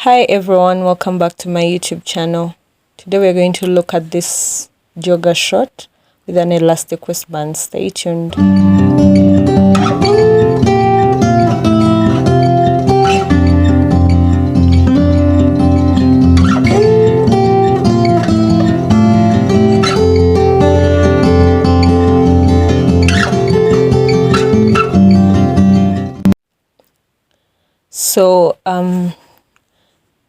Hi everyone, welcome back to my YouTube channel. Today we're going to look at this jogger short with an elastic waistband. Stay tuned. So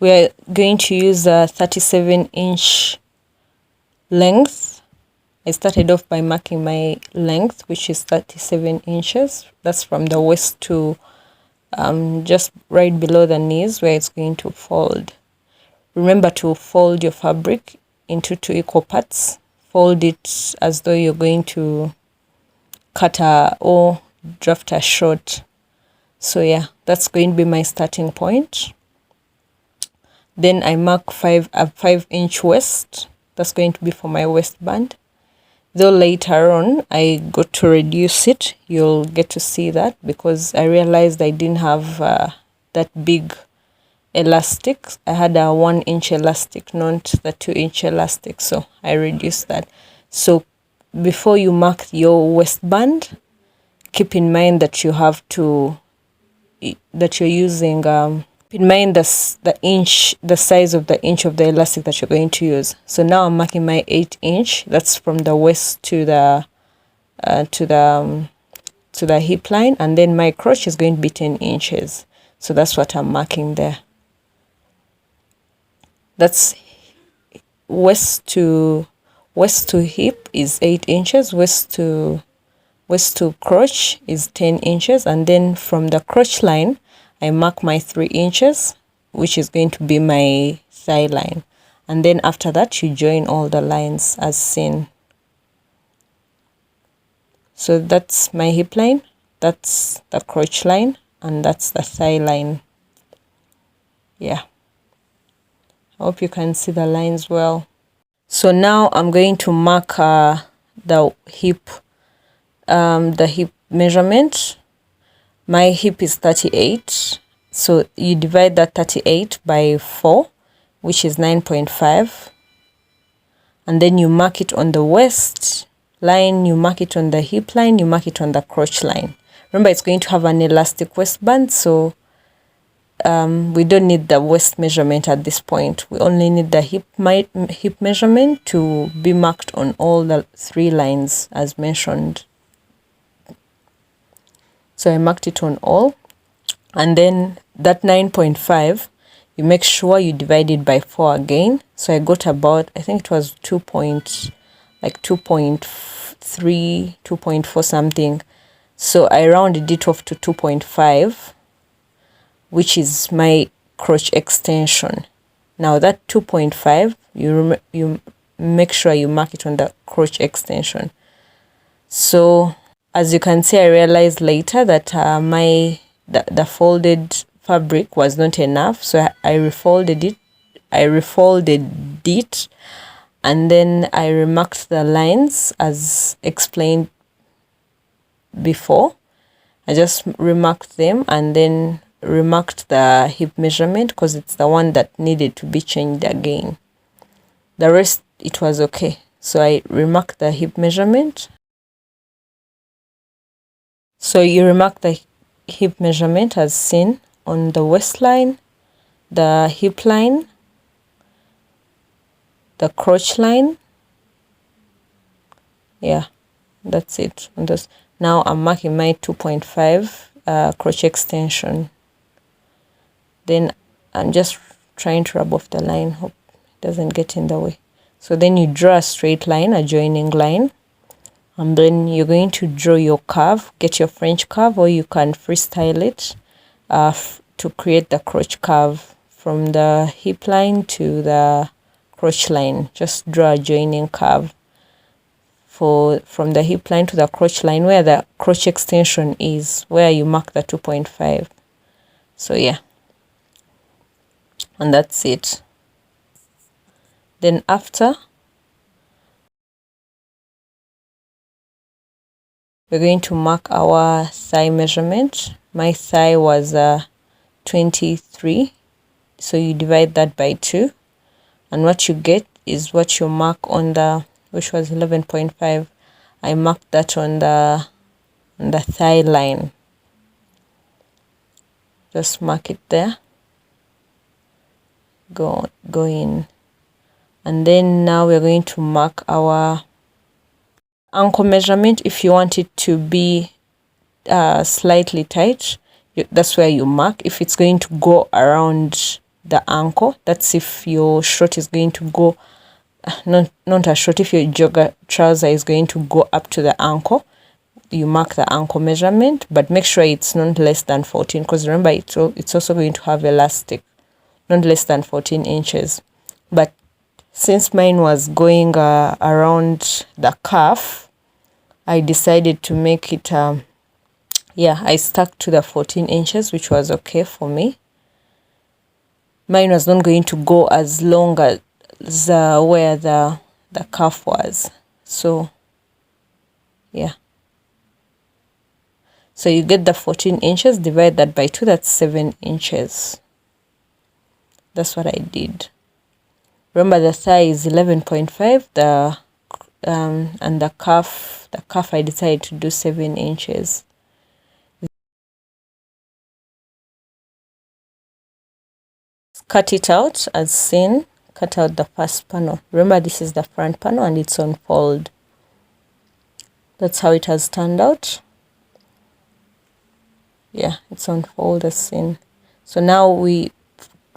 we're going to use a 37-inch length. I started off by marking my length, which is 37 inches. That's from the waist to just right below the knees where it's going to fold. Remember to fold your fabric into 2 equal parts. Fold it as though you're going to cut or draft a short. So yeah, that's going to be my starting point. Then I mark a 5-inch waist. That's going to be for my waistband. Though later on I got to reduce it, you'll get to see that because I realized I didn't have that big elastic. I had a 1-inch elastic, not the 2-inch elastic, so I reduced that. So before you mark your waistband, keep in mind that you're using in mind the size of the inch of the elastic that you're going to use. So now I'm marking my 8-inch. That's from the waist to the hip line, and then my crotch is going to be 10 inches. So that's what I'm marking there. That's waist to hip is 8 inches. Waist to crotch is 10 inches, and then from the crotch line I mark my 3 inches, which is going to be my thigh line. And then after that, you join all the lines as seen. So that's my hip line, that's the crotch line, and that's the thigh line. Yeah. I hope you can see the lines well. So now I'm going to mark the hip measurement. My hip is 38, so you divide that 38 by 4, which is 9.5, and then you mark it on the waist line, you mark it on the hip line, you mark it on the crotch line. Remember, it's going to have an elastic waistband, so we don't need the waist measurement at this point. We only need the hip measurement to be marked on all the 3 lines as mentioned. So I marked it on all, and then that 9.5, you make sure you divide it by 4 again. So I got about, I think it was 2.3, 2.4 something. So I rounded it off to 2.5, which is my crotch extension. Now that 2.5, you make sure you mark it on the crotch extension. So as you can see, I realized later that the folded fabric was not enough, so I refolded it. And then I remarked the lines as explained before. I just remarked them and then remarked the hip measurement because it's the one that needed to be changed again. The rest, it was okay. So I remarked the hip measurement. So you remark the hip measurement as seen on the waistline, the hip line, the crotch line. Yeah, that's it. Now I'm marking my 2.5 crotch extension. Then I'm just trying to rub off the line, hope it doesn't get in the way. So then you draw a straight line, a joining line. And then you're going to draw your curve, get your French curve, or you can freestyle it to create the crotch curve from the hip line to the crotch line. Just draw a joining curve from the hip line to the crotch line where the crotch extension is, where you mark the 2.5. So yeah, and that's it. Then after, we're going to mark our thigh measurement. My thigh was 23 So you divide that by 2, and what you get is what you mark on the, which was 11.5. I marked that on the thigh line. Just mark it there. Go in. And then now we're going to mark our ankle measurement. If you want it to be slightly tight, that's where you mark. If it's going to go around the ankle, that's if your short is going to go, not a short, if your jogger trouser is going to go up to the ankle, you mark the ankle measurement, but make sure it's not less than 14, because remember it's also going to have elastic, not less than 14 inches. But since mine was going around the calf, I decided to make it I stuck to the 14 inches, which was okay for me. Mine was not going to go as long as where the calf was. So yeah, so you get the 14 inches, divide that by 2, that's 7 inches. That's what I did. Remember, the thigh is 11.5, and the calf I decided to do 7 inches. Cut it out as seen. Cut out the first panel. Remember, this is the front panel and it's on fold. That's how it has turned out. Yeah, it's on fold as seen. So now we're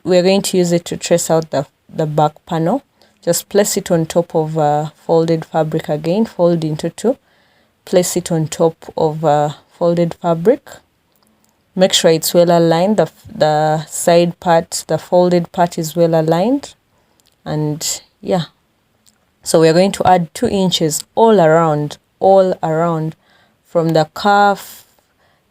going to use it to trace out the back panel. Just place it on top of folded fabric again. Fold into 2. Place it on top of folded fabric. Make sure it's well aligned. The side part, the folded part, is well aligned. And yeah, so we're going to add 2 inches all around from the calf.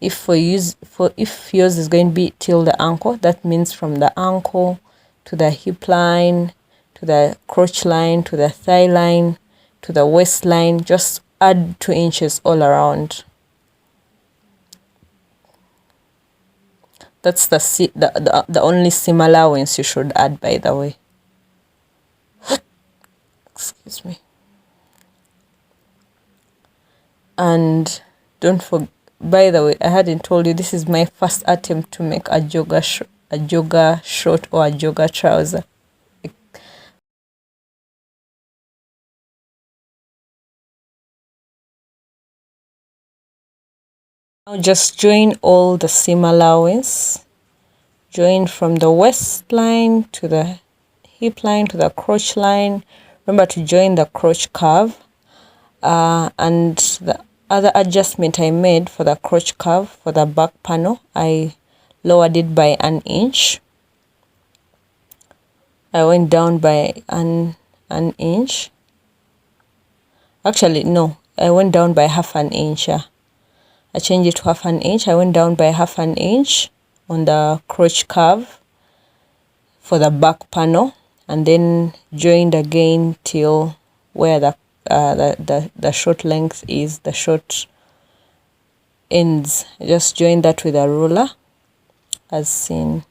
If yours is going to be till the ankle, that means from the ankle to the hip line, to the crotch line, to the thigh line, to the waistline, just add 2 inches all around. That's the only seam allowance you should add, by the way. Excuse me. And don't forget, by the way, I hadn't told you, this is my first attempt to make a jogger short or a jogger trouser. Now just join all the seam allowance. Join from the waistline to the hip line to the crotch line. Remember to join the crotch curve. And the other adjustment I made for the crotch curve for the back panel, I lowered it by 1 inch. I went down by an inch. Actually, no, I went down by half an inch. I changed it to half an inch. I went down by half an inch on the crotch curve for the back panel, and then joined again till where the short length is, the short ends. Just join that with a ruler as seen.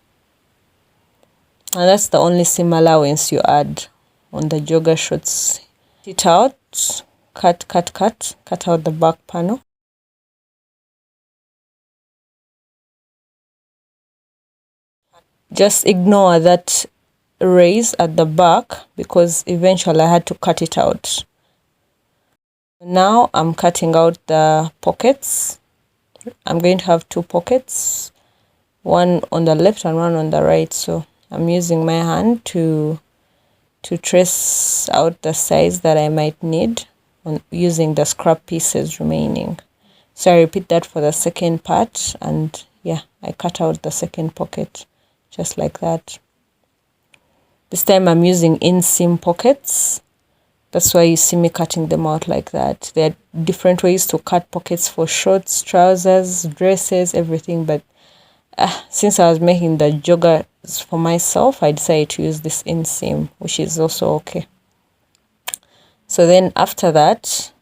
And that's the only seam allowance you add on the jogger shorts. It out, cut out the back panel. Just ignore that raise at the back because eventually I had to cut it out. Now I'm cutting out the pockets. I'm going to have 2 pockets, one on the left and one on the right. So I'm using my hand to trace out the size that I might need using the scrap pieces remaining. So I repeat that for the second part, and yeah, I cut out the second pocket just like that. This time I'm using inseam pockets. That's why you see me cutting them out like that. There are different ways to cut pockets for shorts, trousers, dresses, everything. But since I was making the joggers for myself, I decided to use this inseam, which is also okay. So then after that,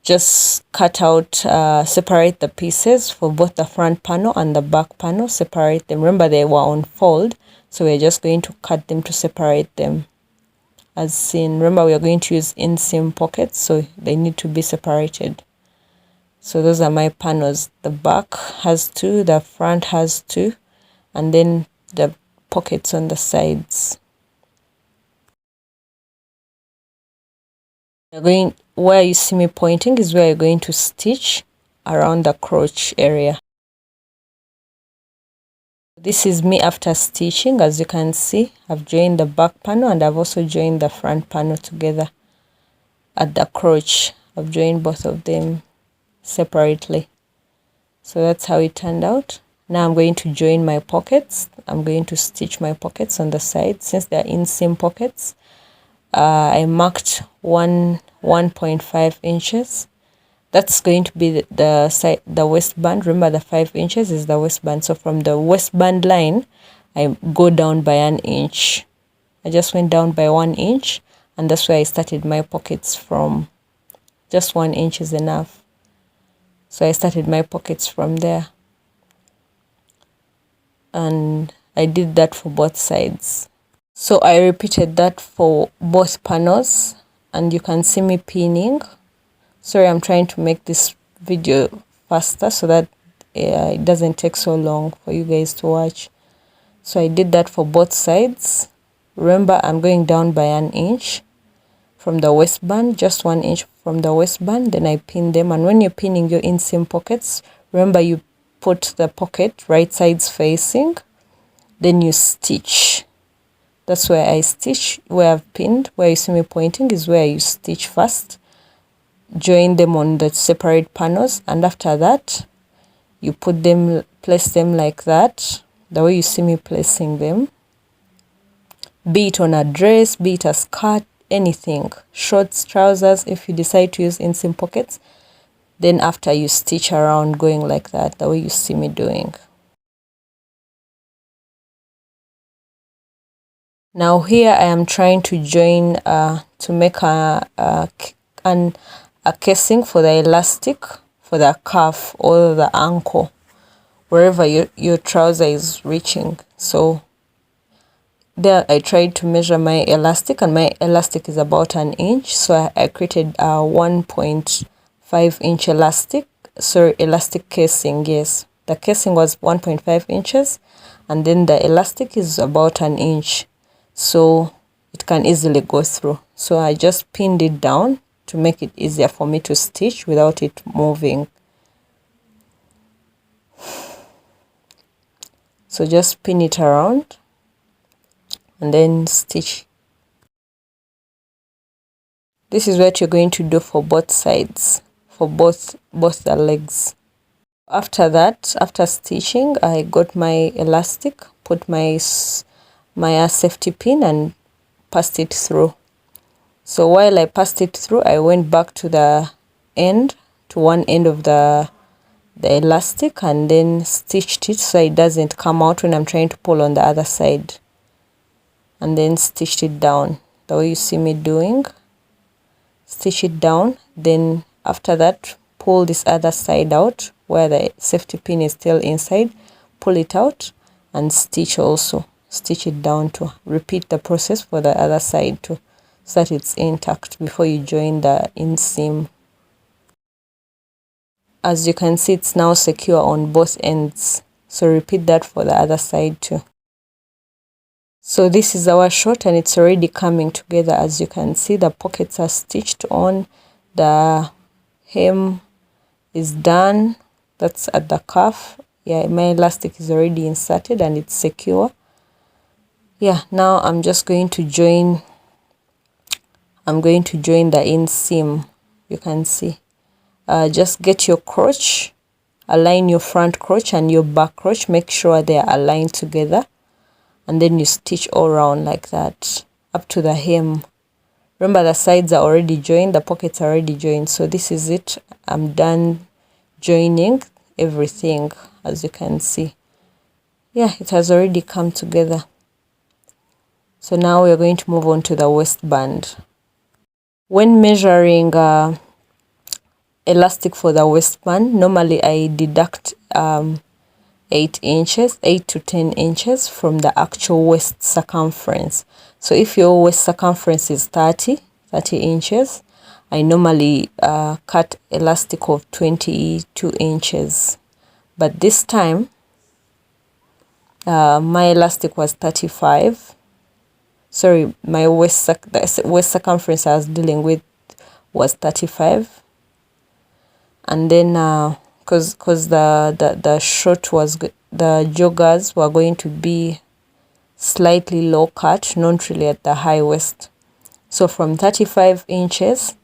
just cut out, separate the pieces for both the front panel and the back panel. Separate them. Remember, they were on fold. so we're just going to cut them to separate them as seen. Remember, we are going to use inseam pockets, so they need to be separated. So those are my panels. The back has two, the front has two, and then the pockets on the sides. You're going, where you see me pointing is where you're going to stitch around the crotch area. This is me after stitching. As you can see, I've joined the back panel and I've also joined the front panel together at the crotch. I've joined both of them separately. So that's how it turned out. Now I'm going to join my pockets. I'm going to stitch my pockets on the side. Since they're inseam pockets, I marked 1.5 inches. That's going to be the side, the waistband. Remember, the 5 inches is the waistband. So from the waistband line, I go down by 1 inch. I just went down by 1 inch, and that's where I started my pockets from. Just 1 inch is enough. So I started my pockets from there. And I did that for both sides. So I repeated that for both panels, and you can see me pinning. Sorry, I'm trying to make this video faster so that it doesn't take so long for you guys to watch. So I did that for both sides. Remember, I'm going down by 1 inch from the waistband, just 1 inch from the waistband. Then I pin them. And when you're pinning your inseam pockets, remember you put the pocket right sides facing, then you stitch. That's where I stitch, where I've pinned. Where you see me pointing is where you stitch first. Join them on the separate panels, and after that you put them, place them like that, the way you see me placing them, be it on a dress, be it a skirt, anything, shorts, trousers. If you decide to use inseam pockets, then after you stitch around going like that, the way you see me doing. Now here I am trying to join to make a casing for the elastic for the calf or the ankle, wherever your trouser is reaching. So there I tried to measure my elastic, and my elastic is about 1 inch. So I created a 1.5 inch elastic. Sorry, elastic casing. Yes, the casing was 1.5 inches, and then the elastic is about 1 inch, so it can easily go through. So I just pinned it down to make it easier for me to stitch without it moving. So just pin it around and then stitch. This is what you're going to do for both sides, for both the legs. After that, after stitching, I got my elastic, put my safety pin and passed it through. So while I passed it through, I went back to the end, to one end of the elastic, and then stitched it so it doesn't come out when I'm trying to pull on the other side. And then stitched it down the way you see me doing. Stitch it down. Then after that, pull this other side out where the safety pin is still inside. Pull it out and stitch also. Stitch it down to repeat the process for the other side too, so that it's intact before you join the inseam. As you can see, it's now secure on both ends. So repeat that for the other side too. So this is our short, and it's already coming together. As you can see, the pockets are stitched on, the hem is done. That's at the cuff. Yeah, my elastic is already inserted and it's secure. Yeah, now I'm just going to join. I'm going to join the inseam. You can see. Just get your crotch, align your front crotch and your back crotch. Make sure they are aligned together, and then you stitch all around like that up to the hem. Remember, the sides are already joined, the pockets are already joined. So this is it. I'm done joining everything, as you can see. Yeah, it has already come together. So now we're going to move on to the waistband. When measuring elastic for the waistband, normally I deduct 8 inches, 8 to 10 inches from the actual waist circumference. So if your waist circumference is 30 inches, I normally cut elastic of 22 inches. But this time, my elastic was 35. Sorry, my the waist circumference I was dealing with was 35. And then because the short was the joggers were going to be slightly low cut, not really at the high waist. So from 35 inches,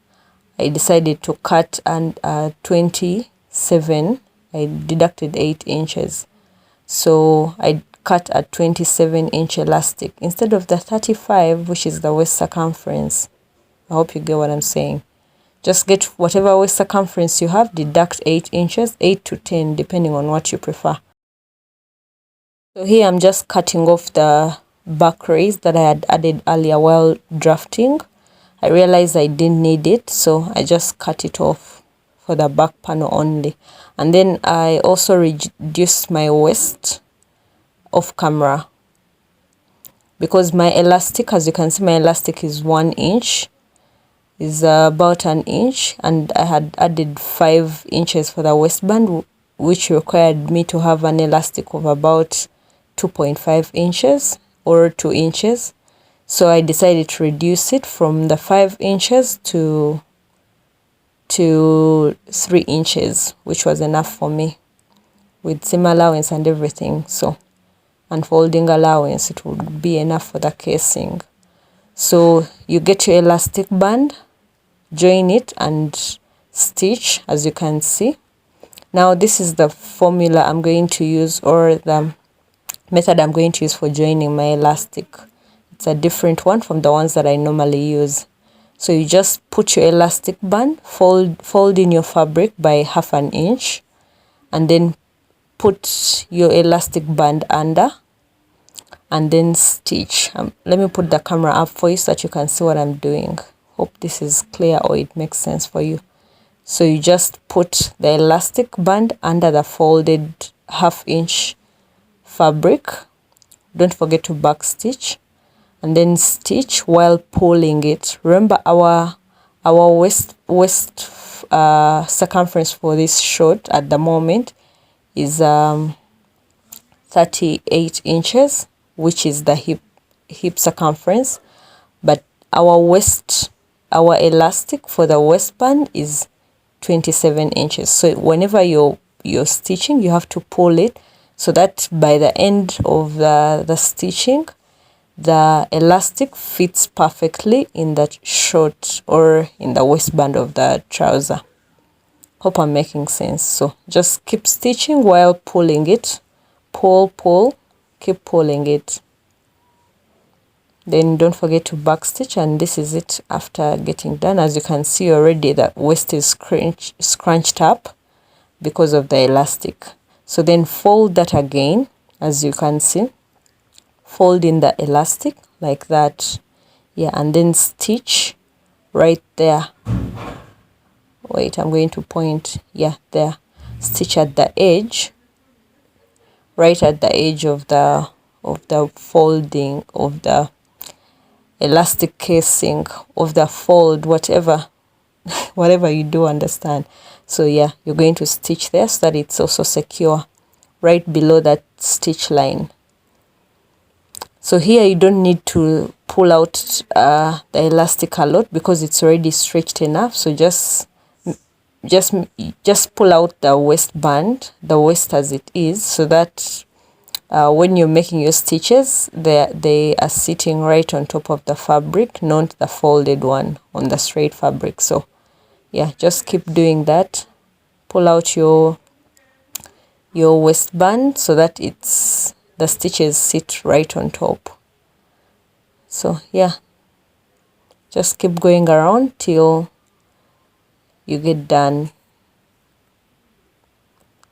I decided to cut and 27. I deducted 8 inches. So I cut a 27-inch elastic instead of the 35, which is the waist circumference. I hope you get what I'm saying. Just get whatever waist circumference you have, deduct 8 inches, 8 to 10, depending on what you prefer. So here I'm just cutting off the back raise that I had added earlier while drafting. I realized I didn't need it, so I just cut it off for the back panel only. And then I also reduced my waist off camera because my elastic, as you can see, my elastic is 1 inch. Is about an inch, and I had added 5 inches for the waistband, which required me to have an elastic of about 2.5 inches or 2 inches. So I decided to reduce it from the 5 inches to 3 inches, which was enough for me with seam allowance and everything. So, and folding allowance, it would be enough for the casing. So you get your elastic band, join it and stitch, as you can see. Now this is the formula I'm going to use, or the method I'm going to use for joining my elastic. It's a different one from the ones that I normally use. So you just put your elastic band, fold in your fabric by 1/2 inch, and then put your elastic band under, and then stitch. Let me put the camera up for you so that you can see what I'm doing. Hope this is clear or it makes sense for you. So you just put the elastic band under the folded 1/2 inch fabric. Don't forget to back stitch, and then stitch while pulling it. Remember our waist circumference for this short at the moment is 38 inches, which is the hip circumference, but our elastic for the waistband is 27 inches. So whenever you're stitching, you have to pull it so that by the end of the stitching, the elastic fits perfectly in the short or in the waistband of the trouser. Hope I'm making sense. So just keep stitching while pulling it. Pull, keep pulling it. Then don't forget to back stitch, and this is it after getting done. As you can see already, the waist is scrunched up because of the elastic. So then fold that again, as you can see. Fold in the elastic like that. Yeah, and then stitch right there. Wait, I'm going to point. Yeah, there. Stitch at the edge. Right at the edge of the folding of the elastic casing of the fold, whatever you do understand. So yeah, you're going to stitch there so that it's also secure right below that stitch line. So here you don't need to pull out the elastic a lot because it's already stretched enough. So just pull out the waistband, the waist as it is, so that when you're making your stitches, they are sitting right on top of the fabric, not the folded one on the straight fabric. So yeah, just keep doing that. Pull out your waistband so that the stitches sit right on top. So yeah, just keep going around till you get done.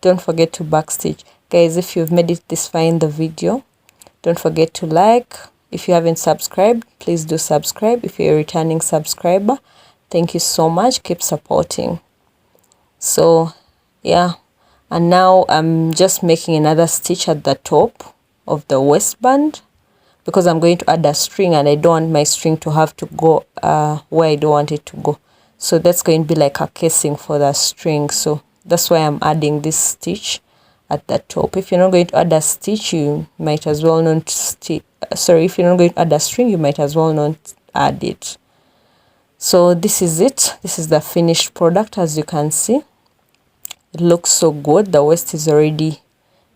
Don't forget to backstitch. Guys, if you've made it this far in the video, don't forget to like. If you haven't subscribed, please do subscribe. If you're a returning subscriber, thank you so much. Keep supporting. So yeah, And now I'm just making another stitch at the top of the waistband, because I'm going to add a string and I don't want my string to have to go where I don't want it to go. So that's going to be like a casing for the string. So that's why I'm adding this stitch at the top. If you're not going to add a stitch, you might as well not if you're not going to add a string, you might as well not add it. So this is it. This is the finished product. As you can see, it looks so good. The waist is already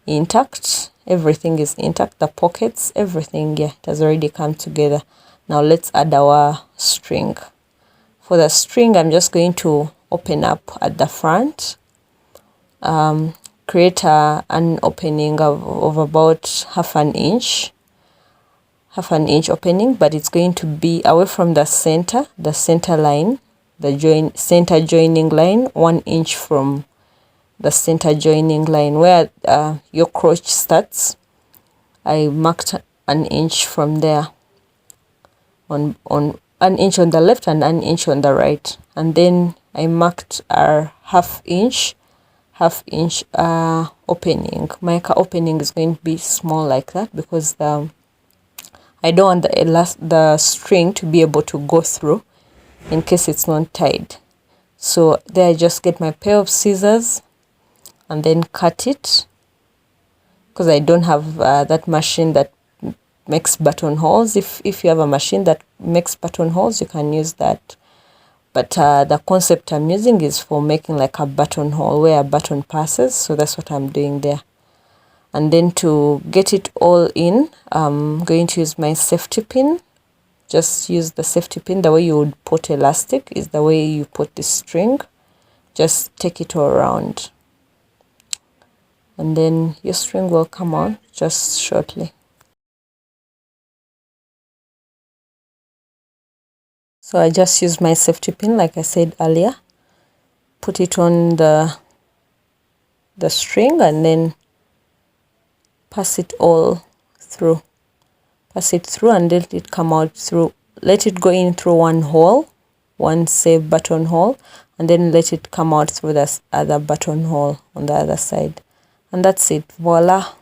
intact. Everything is intact. The pockets, everything, yeah, it has already come together. Now let's add our string. For the string, I'm just going to open up at the front, create an opening of about half an inch opening, but it's going to be away from the center line, the center joining line, 1 inch from the center joining line where your crotch starts. I marked an inch from there, on an inch on the left and an inch on the right, and then I marked our half inch opening. My opening is going to be small like that because I don't want the string to be able to go through in case it's not tied. So there I just get my pair of scissors and then cut it, because I don't have that machine that makes buttonholes. If you have a machine that makes buttonholes, you can use that. But the concept I'm using is for making like a buttonhole where a button passes. So that's what I'm doing there. And then to get it all in, I'm going to use my safety pin. Just use the safety pin. The way you would put elastic is the way you put the string. Just take it all around, and then your string will come on just shortly. So I just use my safety pin like I said earlier, put it on the string, and then pass it all through. Pass it through and let it come out through. Let it go in through one hole, one save button hole, and then let it come out through the other button hole on the other side. And that's it. Voila.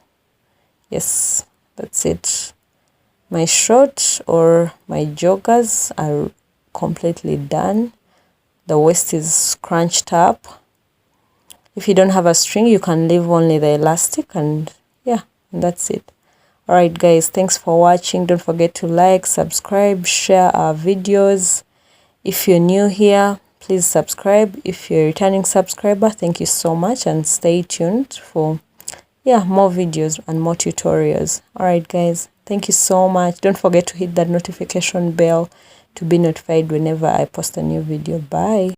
Yes, that's it. My short or my joggers are completely done. The waist is scrunched up. If you don't have a string, you can leave only the elastic, and yeah, and that's it. Alright guys, thanks for watching. Don't forget to like, subscribe, share our videos. If you're new here, please subscribe. If you're a returning subscriber, thank you so much, and stay tuned for more videos and more tutorials. Alright guys, thank you so much. Don't forget to hit that notification bell to be notified whenever I post a new video. Bye.